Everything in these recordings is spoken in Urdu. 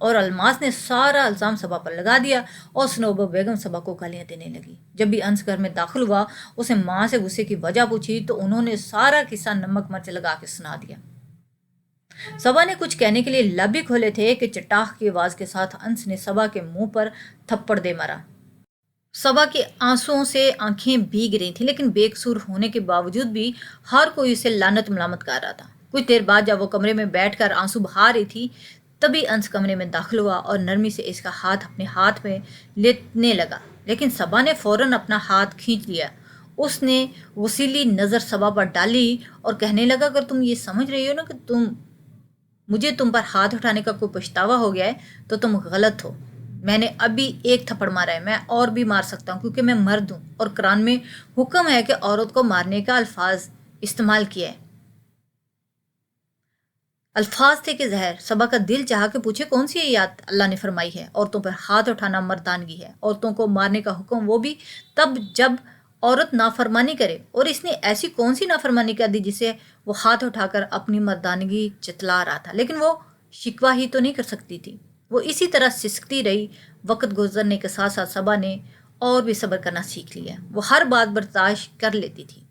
اور الماس نے سارا الزام صبا پر لگا دیا اور سنوبر بیگم صبا کو گالیاں دینے لگی۔ جب بھی انس گھر میں داخل ہوا اسے ماں سے غصے کی وجہ پوچھی تو انہوں نے سارا قصہ نمک مرچ لگا کے سنا دیا۔ صبا نے کچھ کہنے کے لیے لب ہی کھولے تھے کہ چٹاخ کی آواز کے ساتھ انس نے صبا کے منہ پر تھپڑ دے مارا۔ صبا کے آنسوؤں سے آنکھیں بھیگ رہی تھیں، لیکن بے قصور ہونے کے باوجود بھی ہر کوئی اسے لعنت ملامت کر رہا تھا۔ کچھ دیر بعد جب وہ کمرے میں بیٹھ کر آنسو بہا رہی تھی تبھی انس کمرے میں داخل ہوا اور نرمی سے اس کا ہاتھ اپنے ہاتھ میں لینے لگا، لیکن صبا نے فوراً اپنا ہاتھ کھینچ لیا۔ اس نے وسیلی نظر صبا پر ڈالی اور کہنے لگا، اگر تم یہ سمجھ رہی ہو نا کہ مجھے تم پر ہاتھ اٹھانے کا کوئی پچھتاوا ہو گیا ہے تو تم غلط ہو۔ میں نے ابھی ایک تھپڑ مارا ہے، میں اور بھی مار سکتا ہوں کیونکہ میں مرد ہوں، اور قرآن میں حکم ہے کہ عورت کو مارنے کا الفاظ استعمال کیا ہے۔ الفاظ تھے کہ زہر۔ صبا کا دل چاہا کہ پوچھے کون سی آیات اللہ نے فرمائی ہے عورتوں پر ہاتھ اٹھانا مردانگی ہے، عورتوں کو مارنے کا حکم وہ بھی تب جب عورت نافرمانی کرے، اور اس نے ایسی کون سی نافرمانی کر دی جسے وہ ہاتھ اٹھا کر اپنی مردانگی جتلا رہا تھا، لیکن وہ شکوہ ہی تو نہیں کر سکتی تھی۔ وہ اسی طرح سسکتی رہی۔ وقت گزرنے کے ساتھ ساتھ صبا نے اور بھی صبر کرنا سیکھ لیا۔ وہ ہر بات برداشت کر لیتی تھی،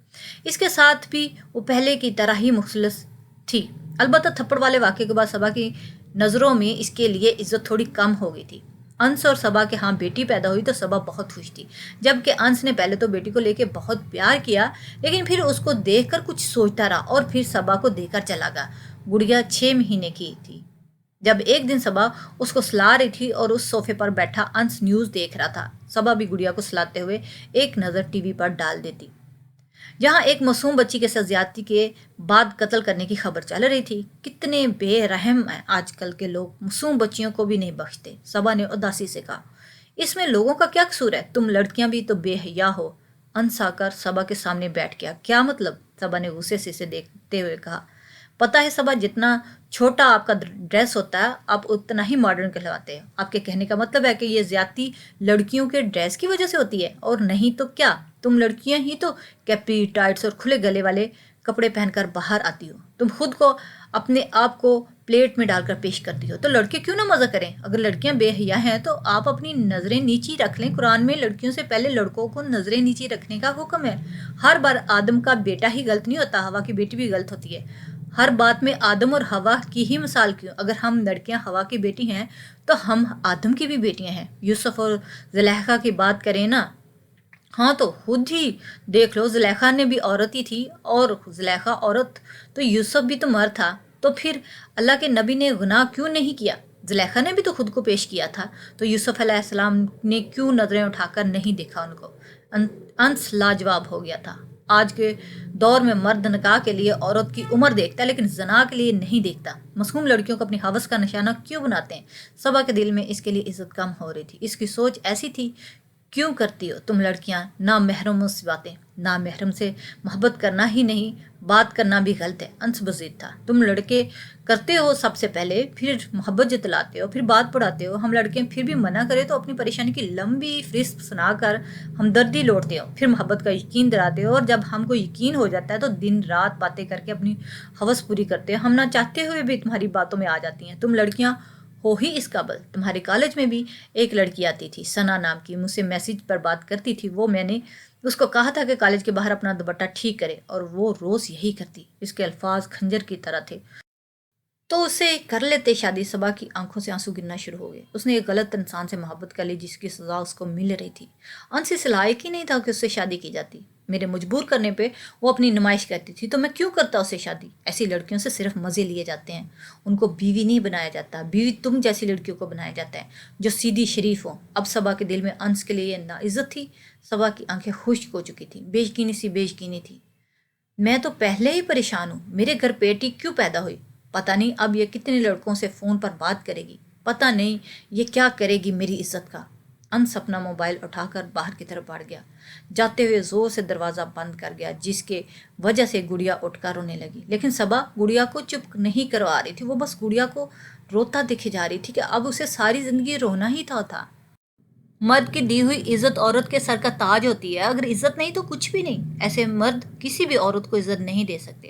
اس کے ساتھ بھی وہ پہلے کی طرح ہی مخلص تھی۔ البتہ تھپڑ والے واقعے کے بعد صبا کی نظروں میں اس کے لیے عزت تھوڑی کم ہو گئی تھی۔ انس اور صبا کے ہاں بیٹی پیدا ہوئی تو صبا بہت خوش تھی، جبکہ انس نے پہلے تو بیٹی کو لے کے بہت پیار کیا، لیکن پھر اس کو دیکھ کر کچھ سوچتا رہا اور پھر صبا کو دے کر چلا گیا۔ گڑیا 6 مہینے کی تھی جب ایک دن صبا اس کو سلا رہی تھی اور اس صوفے پر بیٹھا انس نیوز دیکھ رہا تھا۔ صبا بھی گڑیا کو سلاتے ہوئے ایک نظر ٹی وی پر ڈال دیتی، جہاں ایک معصوم بچی کے ساتھ زیادتی کے بعد قتل کرنے کی خبر چل رہی تھی۔ کتنے بے رحم ہیں آج کل کے لوگ، معصوم بچیوں کو بھی نہیں بخشتے۔ صبا نے اداسی سے کہا، اس میں لوگوں کا کیا قصور ہے؟ تم لڑکیاں بھی تو بے حیا ہو۔ انس آ کر صبا کے سامنے بیٹھ گیا۔ کیا مطلب؟ صبا نے غصے سے اسے دیکھتے ہوئے کہا۔ پتہ ہے صبا، جتنا چھوٹا آپ کا ڈریس ہوتا ہے آپ اتنا ہی ماڈرن کہلاتے ہیں۔ آپ کے کہنے کا مطلب ہے کہ یہ زیادتی لڑکیوں کے ڈریس کی وجہ سے ہوتی ہے؟ اور نہیں تو کیا، تم لڑکیاں ہی تو کیپری، ٹائٹس اور کھلے گلے والے کپڑے پہن کر باہر آتی ہو۔ تم خود کو اپنے آپ کو پلیٹ میں ڈال کر پیش کرتی ہو، تو لڑکے کیوں نہ مزہ کریں؟ اگر لڑکیاں بے حیا ہیں تو آپ اپنی نظریں نیچی رکھ لیں۔ قرآن میں لڑکیوں سے پہلے لڑکوں کو نظریں نیچی رکھنے کا حکم ہے۔ ہر بار آدم کا بیٹا ہی غلط نہیں ہوتا، ہوا کی بیٹی بھی غلط ہوتی ہے۔ ہر بات میں آدم اور ہوا کی ہی مثال کیوں؟ اگر ہم لڑکیاں ہوا کی بیٹی ہیں تو ہم آدم کی بھی بیٹیاں ہیں۔ یوسف اور زلیخا کی بات کریں نا، ہاں تو خود ہی دیکھ لو، زلیخا نے بھی عورت ہی تھی، اور زلیخا عورت تو یوسف بھی تو مرد تھا، تو پھر اللہ کے نبی نے گناہ کیوں نہیں کیا؟ زلیخا نے بھی تو خود کو پیش کیا تھا، تو یوسف علیہ السلام نے کیوں نظریں اٹھا کر نہیں دیکھا ان کو؟ انس لاجواب ہو گیا تھا۔ آج کے دور میں مرد نکاح کے لیے عورت کی عمر دیکھتا ہے لیکن زنا کے لیے نہیں دیکھتا۔ معصوم لڑکیوں کو اپنی ہوس کا نشانہ کیوں بناتے ہیں؟ صبا کے دل میں اس کے لیے عزت کم ہو رہی تھی۔ اس کی سوچ ایسی تھی، کیوں کرتی ہو تم لڑکیاں نامحرموں سے باتیں؟ نامحرم سے محبت کرنا ہی نہیں، بات کرنا بھی غلط ہے۔ انس بزید تھا، تم لڑکے کرتے ہو سب سے پہلے، پھر محبت جتلاتے ہو، پھر بات پڑھاتے ہو۔ ہم لڑکے پھر بھی منع کرے تو اپنی پریشانی کی لمبی فہرست سنا کر ہمدردی لوٹتے ہو، پھر محبت کا یقین دلاتے ہو، اور جب ہم کو یقین ہو جاتا ہے تو دن رات باتیں کر کے اپنی ہوس پوری کرتے ہو۔ ہم نہ چاہتے ہوئے بھی تمہاری باتوں میں آ جاتی ہیں۔ تم لڑکیاں ہو ہی اس قابل۔ تمہارے کالج میں بھی ایک لڑکی آتی تھی، ثنا نام کی، مجھ سے میسج پر بات کرتی تھی۔ میں نے اس کو کہا تھا کہ کالج کے باہر اپنا دوپٹہ ٹھیک کرے، اور وہ روز یہی کرتی۔ اس کے الفاظ خنجر کی طرح تھے۔ تو اسے کر لیتے شادی۔ صبا کی آنکھوں سے آنسو گرنا شروع ہو گئے۔ اس نے ایک غلط انسان سے محبت کر لی جس کی سزا اس کو مل رہی تھی۔ انس اس لائق ہی نہیں تھا کہ اس سے شادی کی جاتی۔ میرے مجبور کرنے پہ وہ اپنی نمائش کرتی تھی، تو میں کیوں کرتا اسے شادی؟ ایسی لڑکیوں سے صرف مزے لیے جاتے ہیں، ان کو بیوی نہیں بنایا جاتا۔ بیوی تم جیسی لڑکیوں کو بنایا جاتا ہے جو سیدھی شریف ہوں۔ اب صبا کے دل میں انس کے لیے ناعزت تھی۔ صبا کی آنکھیں خشک ہو چکی تھیں، بے یقینی سی بے یقینی تھی۔ میں تو پہلے ہی پریشان ہوں، میرے گھر بیٹی کیوں پیدا ہوئی؟ پتہ نہیں اب یہ کتنے لڑکوں سے فون پر بات کرے گی، پتہ نہیں یہ کیا کرے گی میری عزت کا۔ انس اپنا موبائل اٹھا کر باہر کی طرف بڑھ گیا، جاتے ہوئے زور سے دروازہ بند کر گیا، جس کے وجہ سے گڑیا اٹھ کر رونے لگی۔ لیکن صبا گڑیا کو چپ نہیں کروا رہی تھی، وہ بس گڑیا کو روتا دیکھے جا رہی تھی کہ اب اسے ساری زندگی رونا ہی تھا۔ مرد کی دی ہوئی عزت عورت کے سر کا تاج ہوتی ہے، اگر عزت نہیں تو کچھ بھی نہیں۔ ایسے مرد کسی بھی عورت کو عزت نہیں دے سکتے۔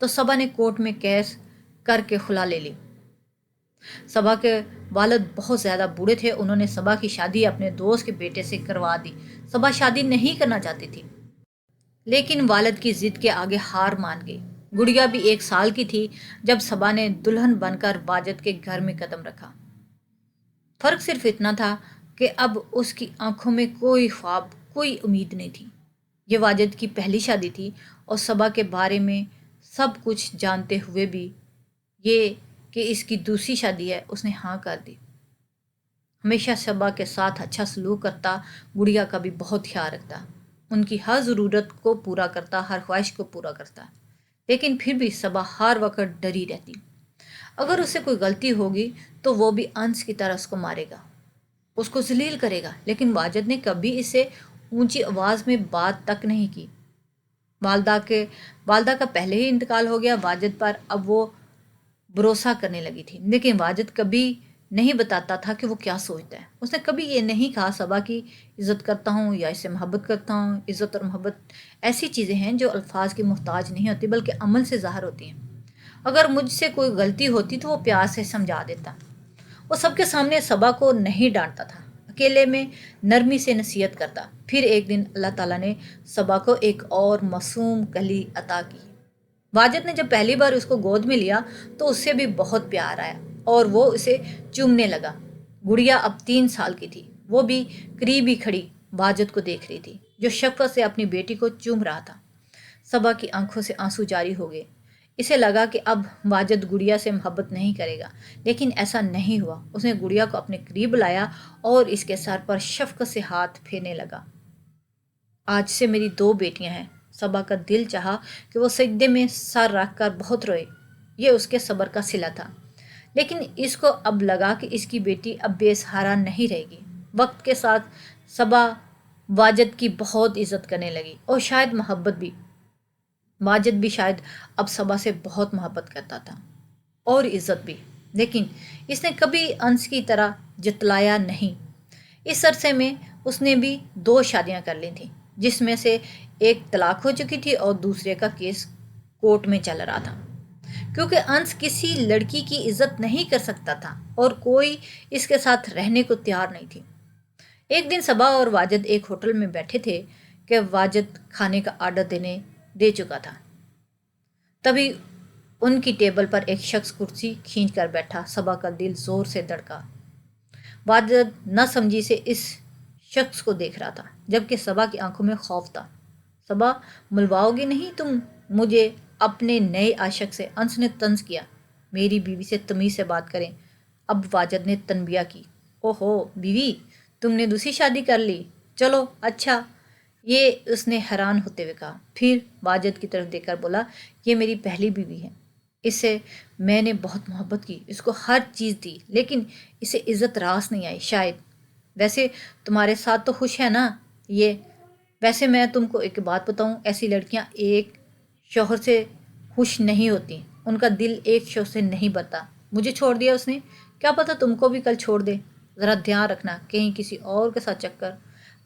تو صبا نے کورٹ میں کیس کر کے خلا لے لی۔ صبا کے والد بہت زیادہ بوڑھے تھے، انہوں نے صبا کی شادی اپنے دوست کے بیٹے سے کروا دی۔ صبا شادی نہیں کرنا چاہتی تھی، لیکن والد کی ضد کے آگے ہار مان گئی۔ گڑیا بھی 1 سال کی تھی جب صبا نے دلہن بن کر واجد کے گھر میں قدم رکھا۔ فرق صرف اتنا تھا کہ اب اس کی آنکھوں میں کوئی خواب، کوئی امید نہیں تھی۔ یہ واجد کی پہلی شادی تھی اور صبا کے بارے میں سب کچھ جانتے ہوئے بھی یہ کہ اس کی دوسری شادی ہے، اس نے ہاں کر دی۔ ہمیشہ صبا کے ساتھ اچھا سلوک کرتا، گڑیا کا بھی بہت خیال رکھتا، ان کی ہر ضرورت کو پورا کرتا، ہر خواہش کو پورا کرتا۔ لیکن پھر بھی صبا ہر وقت ڈری رہتی۔ اگر اس سے کوئی غلطی ہوگی تو وہ بھی انس کی طرح اس کو مارے گا، اس کو ذلیل کرے گا۔ لیکن واجد نے کبھی اس سے اونچی آواز میں بات تک نہیں کی۔ والدہ کا پہلے ہی انتقال ہو گیا، واجد پر اب وہ بھروسہ کرنے لگی تھی، لیکن واجد کبھی نہیں بتاتا تھا کہ وہ کیا سوچتا ہے۔ اس نے کبھی یہ نہیں کہا صبا کی عزت کرتا ہوں یا اس سے محبت کرتا ہوں۔ عزت اور محبت ایسی چیزیں ہیں جو الفاظ کی محتاج نہیں ہوتی بلکہ عمل سے ظاہر ہوتی ہیں۔ اگر مجھ سے کوئی غلطی ہوتی تو وہ پیار سے سمجھا دیتا۔ وہ سب کے سامنے صبا کو نہیں ڈانٹتا تھا، اکیلے میں نرمی سے نصیحت کرتا۔ پھر ایک دن اللہ تعالیٰ نے صبا کو ایک اور معصوم کلی عطا کی۔ واجد نے جب پہلی بار اس کو گود میں لیا تو اس سے بھی بہت پیار آیا اور وہ اسے چومنے لگا۔ گڑیا اب 3 سال کی تھی، وہ بھی قریب ہی کھڑی واجد کو دیکھ رہی تھی جو شفقت سے اپنی بیٹی کو چوم رہا تھا۔ صبا کی آنکھوں سے آنسو جاری ہو گئے۔ اسے لگا کہ اب واجد گڑیا سے محبت نہیں کرے گا، لیکن ایسا نہیں ہوا۔ اس نے گڑیا کو اپنے قریب لایا اور اس کے سر پر شفقت سے ہاتھ پھیرنے لگا۔ آج سے میری 2 بیٹیاں ہیں۔ صبا کا دل چاہا کہ وہ سجدے میں سر رکھ کر بہت روئے، یہ اس کے صبر کا صلہ تھا۔ لیکن اس کو اب لگا کہ اس کی بیٹی اب بے سہارا نہیں رہے گی۔ وقت کے ساتھ صبا واجد کی بہت عزت کرنے لگی اور شاید محبت بھی۔ واجد بھی شاید اب صبا سے بہت محبت کرتا تھا اور عزت بھی، لیکن اس نے کبھی انس کی طرح جتلایا نہیں۔ اس عرصے میں اس نے بھی 2 شادیاں کر لی تھیں، جس میں سے ایک طلاق ہو چکی تھی اور دوسرے کا کیس کورٹ میں چل رہا تھا، کیونکہ انس کسی لڑکی کی عزت نہیں کر سکتا تھا اور کوئی اس کے ساتھ رہنے کو تیار نہیں تھی۔ ایک دن صبا اور واجد ایک ہوٹل میں بیٹھے تھے کہ واجد کھانے کا آرڈر دے چکا تھا۔ تبھی ان کی ٹیبل پر ایک شخص کرسی کھینچ کر بیٹھا۔ صبا کا دل زور سے دھڑکا۔ واجد نہ سمجھی سے اس شخص کو دیکھ رہا تھا، جبکہ صبا کی آنکھوں میں خوف تھا۔ صبا، ملواؤ گی نہیں تم مجھے اپنے نئے عاشق سے؟ انس نے طنز کیا۔ میری بیوی سے تمیز سے بات کریں۔ اب واجد نے تنبیہ کی۔ اوہو بیوی، تم نے دوسری شادی کر لی؟ چلو اچھا، یہ اس نے حیران ہوتے ہوئے کہا۔ پھر واجد کی طرف دیکھ کر بولا، یہ میری پہلی بیوی ہے، اس سے میں نے بہت محبت کی، اس کو ہر چیز دی، لیکن اسے عزت راس نہیں آئی شاید۔ ویسے تمہارے ساتھ تو خوش ہے نا یہ؟ ویسے میں تم کو ایک بات بتاؤں، ایسی لڑکیاں ایک شوہر سے خوش نہیں ہوتی، ان کا دل ایک شوہر سے نہیں بھرتا۔ مجھے چھوڑ دیا اس نے، کیا پتہ تم کو بھی کل چھوڑ دے، ذرا دھیان رکھنا کہیں کسی اور کے ساتھ چکر۔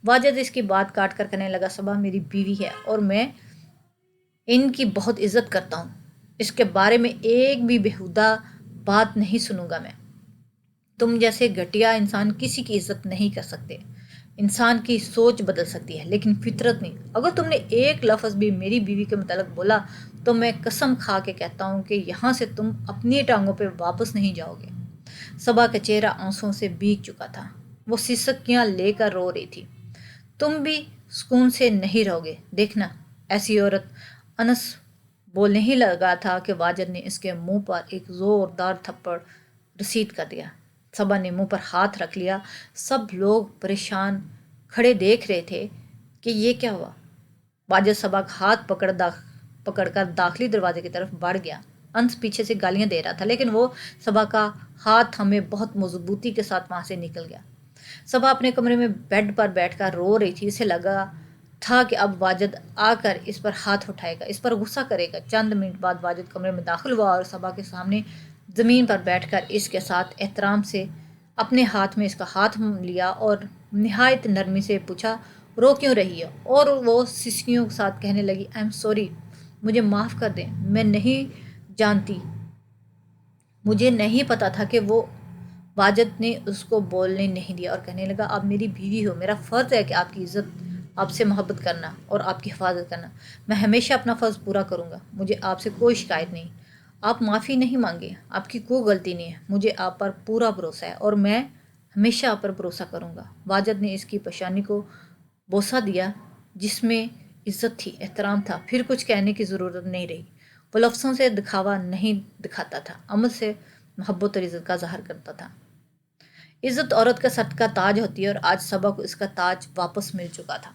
واجد اس کی بات کاٹ کر کہنے لگا، صبا میری بیوی ہے اور میں ان کی بہت عزت کرتا ہوں، اس کے بارے میں ایک بھی بیہودہ بات نہیں سنوں گا میں۔ تم جیسے گھٹیا انسان کسی کی عزت نہیں کر سکتے۔ انسان کی سوچ بدل سکتی ہے لیکن فطرت نہیں۔ اگر تم نے ایک لفظ بھی میری بیوی کے متعلق بولا تو میں قسم کھا کے کہتا ہوں کہ یہاں سے تم اپنی ٹانگوں پہ واپس نہیں جاؤ گے۔ صبا کا چہرہ آنسوؤں سے بھیگ چکا تھا، وہ سسکیاں لے کر رو رہی تھی۔ تم بھی سکون سے نہیں رہو گے، دیکھنا ایسی عورت۔ انس بولنے ہی لگا تھا کہ واجد نے اس کے منہ پر ایک زوردار تھپڑ رسید کر دیا۔ صبا نے منہ پر ہاتھ رکھ لیا۔ سب لوگ پریشان کھڑے دیکھ رہے تھے کہ یہ کیا ہوا۔ واجد صبا کا ہاتھ پکڑ کر داخلی دروازے کی طرف بڑھ گیا۔ انس پیچھے سے گالیاں دے رہا تھا، لیکن وہ صبا کا ہاتھ تھامے بہت مضبوطی کے ساتھ وہاں سے نکل گیا۔ صبا اپنے کمرے میں بیڈ پر بیٹھ کر رو رہی تھی۔ اسے لگا تھا کہ اب واجد آ کر اس پر ہاتھ اٹھائے گا، اس پر غصہ کرے گا۔ چند منٹ بعد واجد کمرے میں داخل ہوا اور صبا کے سامنے زمین پر بیٹھ کر اس کے ساتھ احترام سے اپنے ہاتھ میں اس کا ہاتھ لیا اور نہایت نرمی سے پوچھا، رو کیوں رہی ہے؟ اور وہ سسکیوں کے ساتھ کہنے لگی، آئی ایم سوری، مجھے معاف کر دیں، میں نہیں جانتی، مجھے نہیں پتا تھا کہ وہ... واجد نے اس کو بولنے نہیں دیا اور کہنے لگا، آپ میری بیوی ہو، میرا فرض ہے کہ آپ کی عزت، آپ سے محبت کرنا اور آپ کی حفاظت کرنا۔ میں ہمیشہ اپنا فرض پورا کروں گا، مجھے آپ سے کوئی شکایت نہیں۔ آپ معافی نہیں مانگے، آپ کی کوئی غلطی نہیں ہے، مجھے آپ پر پورا بھروسہ ہے اور میں ہمیشہ آپ پر بھروسہ کروں گا۔ واجد نے اس کی پیشانی کو بوسہ دیا جس میں عزت تھی، احترام تھا، پھر کچھ کہنے کی ضرورت نہیں رہی۔ وہ لفظوں سے دکھاوا نہیں دکھاتا تھا، عمل سے محبت اور عزت کا اظہار کرتا تھا۔ عزت عورت کا سر کا تاج ہوتی ہے اور آج صبا کو اس کا تاج واپس مل چکا تھا۔